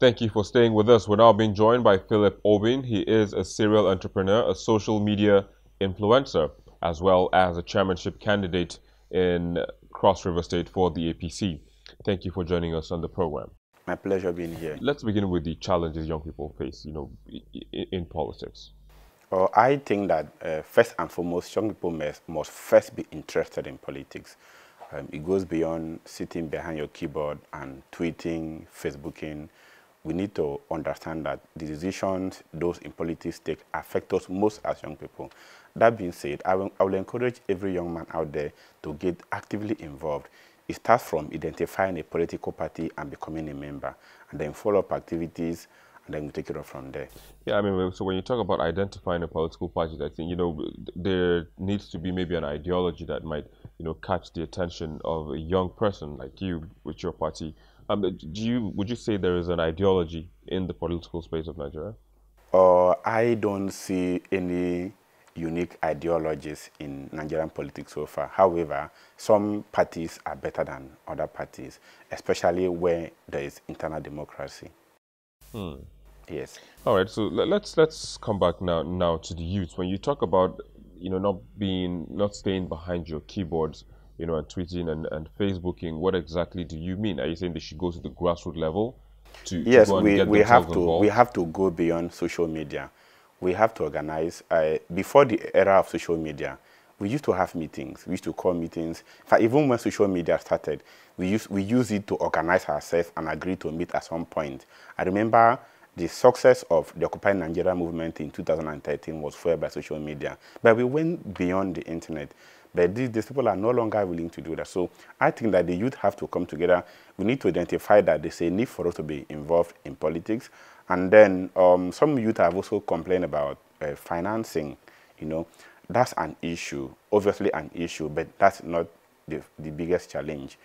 Thank you for staying with us. We're now being joined by Philip Obin. He is a serial entrepreneur, a social media influencer, as well as a chairmanship candidate in Cross River State for the APC. Thank you for joining us on the program. My pleasure being here. Let's begin with the challenges young people face, in politics. I think that first and foremost, young people must first be interested in politics. It goes beyond sitting behind your keyboard and tweeting, Facebooking. We need to understand that the decisions those in politics take affect us most as young people. That being said, I will encourage every young man out there to get actively involved. It starts from identifying a political party and becoming a member, and then follow up activities, and then we take it off from there. Yeah, I mean, so when you talk about identifying a political party, I think, there needs to be maybe an ideology that might, catch the attention of a young person like you with your party. Would you say there is an ideology in the political space of Nigeria? I don't see any unique ideologies in Nigerian politics so far. However, some parties are better than other parties, especially where there is internal democracy. Yes. All right. So let's come back now to the youth. When you talk about not staying behind your keyboards, and tweeting and Facebooking, what exactly do you mean? Are you saying they should go to the grassroots level to go and get themselves involved? We have to go beyond social media. We have to organize. Before the era of social media, we used to have meetings. We used to call meetings. In fact, even when social media started, we used it to organize ourselves and agree to meet at some point. I remember the success of the Occupy Nigeria movement in 2013 was fueled by social media. But we went beyond the internet. But these people are no longer willing to do that. So I think that the youth have to come together. We need to identify that there's a need for us to be involved in politics. And then some youth have also complained about financing. That's an issue, obviously an issue, but that's not the biggest challenge.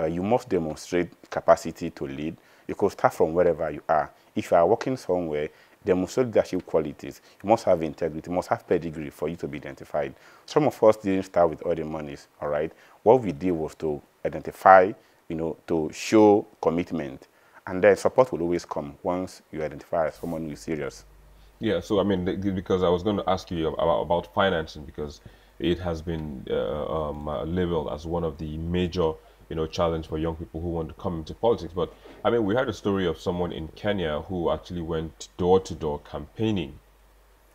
You must demonstrate capacity to lead. You could start from wherever you are. If you are working somewhere, demonstrate leadership qualities. You must have integrity, you must have pedigree for you to be identified. Some of us didn't start with all the monies, all right? What we did was to identify, to show commitment. And then support will always come once you identify as someone who is serious. Yeah, so I mean, because I was going to ask you about financing, because it has been labeled as one of the major challenge for young people who want to come into politics. But I mean, we had a story of someone in Kenya who actually went door to door campaigning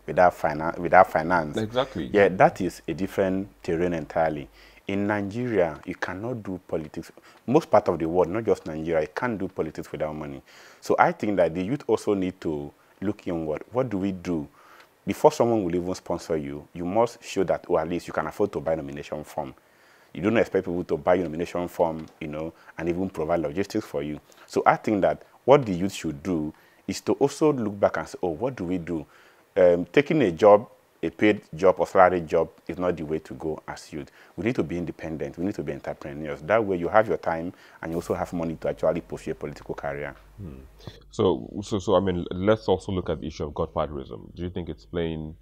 without finance. Exactly. Yeah, that is a different terrain entirely. In Nigeria, you cannot do politics. Most part of the world, not just Nigeria, you can't do politics without money. So I think that the youth also need to look inward. What do we do? Before someone will even sponsor you, you must show that, or at least you can afford to buy nomination form. You don't expect people to buy your nomination form, and even provide logistics for you. So I think that what the youth should do is to also look back and say, oh, what do we do? Taking a job, a paid job or salary job is not the way to go as youth. We need to be independent. We need to be entrepreneurs. That way you have your time and you also have money to actually pursue a political career. So I mean, let's also look at the issue of godfatherism. Do you think it's playing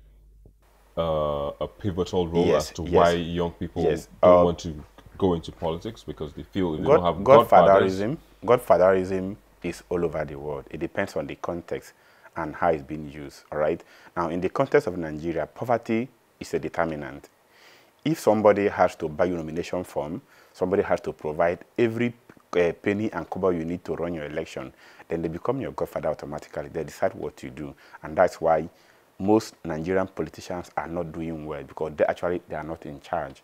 a pivotal role as to why young people don't want to go into politics because they feel they don't have godfathers? Godfatherism is all over the world. It depends on the context and how it's being used, all right? Now, in the context of Nigeria, poverty is a determinant. If somebody has to buy your nomination form, somebody has to provide every penny and kobo you need to run your election, then they become your godfather automatically. They decide what to do, and that's why most Nigerian politicians are not doing well, because they are not in charge.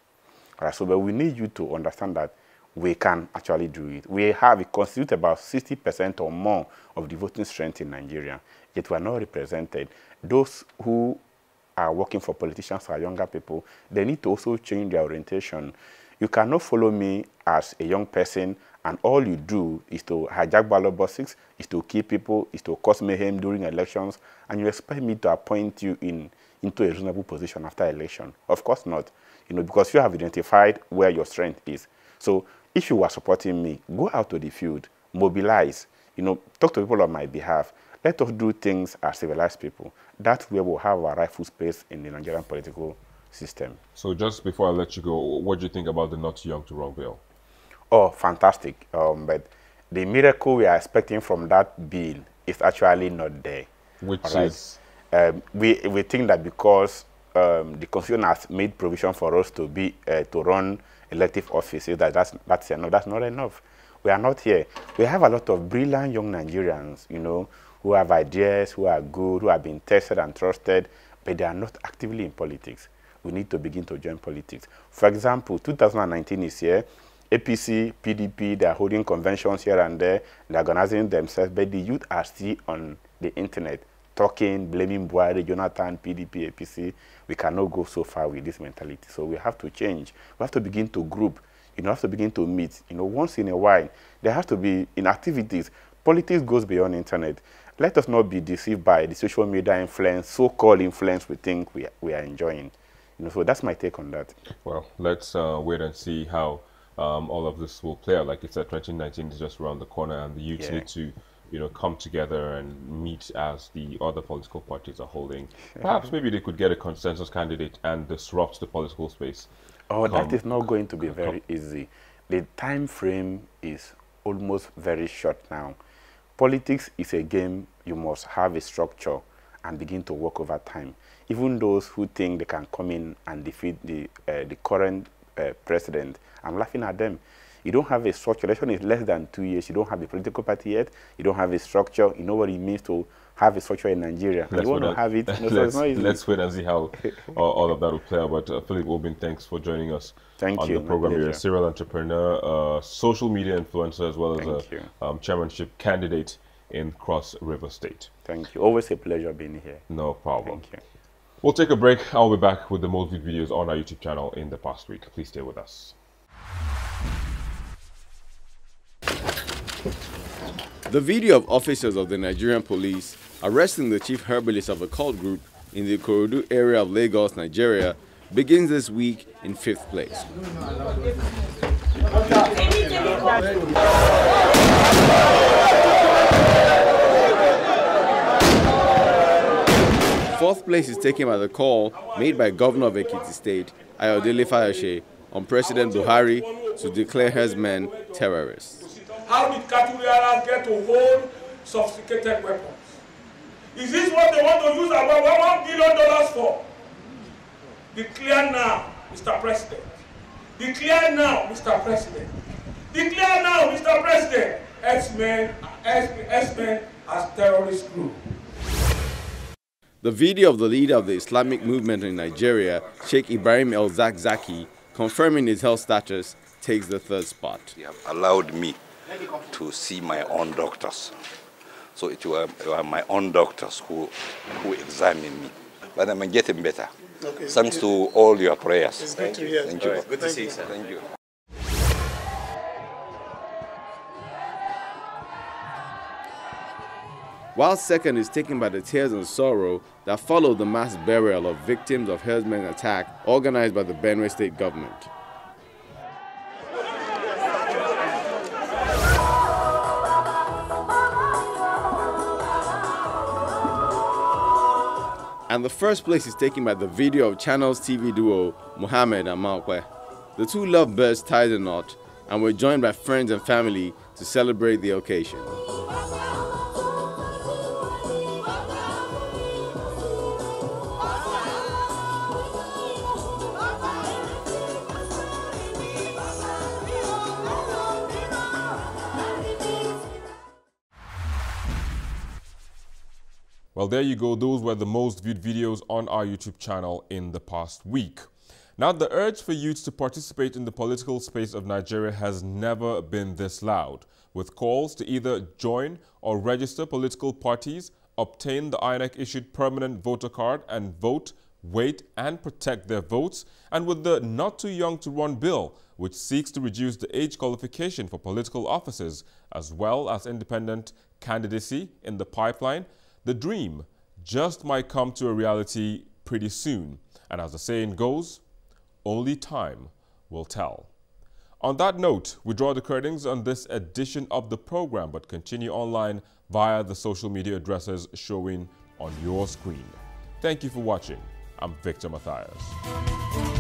All right, so but we need you to understand that we can actually do it. We constitute about 60% or more of the voting strength in Nigeria, yet we are not represented. Those who are working for politicians are younger people. They need to also change their orientation. You cannot follow me as a young person and all you do is to hijack ballot boxes, is to kill people, is to cause mayhem during elections, and you expect me to appoint you into a reasonable position after election. Of course not, because you have identified where your strength is. So if you are supporting me, go out to the field, mobilize, talk to people on my behalf. Let us do things as civilized people. That's where we'll have our rightful space in the Nigerian political system. So just before I let you go, what do you think about the Not Too Young to Run bill? Oh, fantastic. But the miracle we are expecting from that bill is actually not there. Which right? is? We think that because the Constitution has made provision for us to be to run elective offices, that's enough. That's not enough. We are not here. We have a lot of brilliant young Nigerians, you know, who have ideas, who are good, who have been tested and trusted, but they are not actively in politics. We need to begin to join politics. For example, 2019 is here. APC, PDP, they are holding conventions here and there. They're organizing themselves, but the youth are still on the internet, talking, blaming Buhari, Jonathan, PDP, APC. We cannot go so far with this mentality. So we have to change. We have to begin to group. You know, have to begin to meet. You know, once in a while, there has to be in activities. Politics goes beyond internet. Let us not be deceived by the social media influence, so-called influence we think we are enjoying. You know, so that's my take on that. Well, let's wait and see how all of this will play out. Like you said, 2019 is just around the corner, and the youths need to, you know, come together and meet as the other political parties are holding. Perhaps maybe they could get a consensus candidate and disrupt the political space. Oh, that is not going to be very easy. The time frame is almost very short now. Politics is a game you must have a structure and begin to work over time. Even those who think they can come in and defeat the current president, I'm laughing at them. You don't have a structure. Election is less than 2 years. You don't have a political party yet. You don't have a structure. You know what it means to have a structure in Nigeria. You want to have it. No, so it's not easy. Let's wait and see how all of that will play out. But Philip Obin, thanks for joining us on the program. You're a serial entrepreneur, social media influencer, as well as a chairmanship candidate in Cross River State. Thank you. Always a pleasure being here. No problem. Thank you. We'll take a break. I'll be back with the most viewed videos on our YouTube channel in the past week. Please stay with us. The video of officers of the Nigerian police arresting the chief herbalist of a cult group in the Ikorodu area of Lagos, Nigeria, begins this week in 5th place. Fourth place is taken by the call made by Governor of Ekiti State, Ayodele Fayose, on President Buhari to declare herdsmen terrorists. How did cattle wearers get to hold sophisticated weapons? Is this what they want to use about $1 billion for? Declare now, Mr. President. Declare now, Mr. President. Declare now, Mr. President. X-Men as terrorist group. The video of the leader of the Islamic movement in Nigeria, Sheikh Ibrahim El-Zakzaki, confirming his health status, takes the 3rd spot. You have allowed me to see my own doctors. So it were my own doctors who examined me. But I'm getting better. Okay. Thanks to all your prayers. It's good to hear. Thank you. Right. Good to see you, sir. Thank you. While second is taken by the tears and sorrow that followed the mass burial of victims of herdsmen attack organized by the Benue State government. And the first place is taken by the video of Channels TV duo Mohammed and Maokwe. The two lovebirds tied the knot and were joined by friends and family to celebrate the occasion. Well, there you go. Those were the most viewed videos on our YouTube channel in the past week. Now, the urge for youths to participate in the political space of Nigeria has never been this loud, with calls to either join or register political parties, obtain the INEC-issued permanent voter card and vote, wait and protect their votes, and with the Not Too Young to Run bill, which seeks to reduce the age qualification for political offices, as well as independent candidacy in the pipeline. The dream just might come to a reality pretty soon. And as the saying goes, only time will tell. On that note, we draw the curtains on this edition of the program, but continue online via the social media addresses showing on your screen. Thank you for watching. I'm Victor Matthias.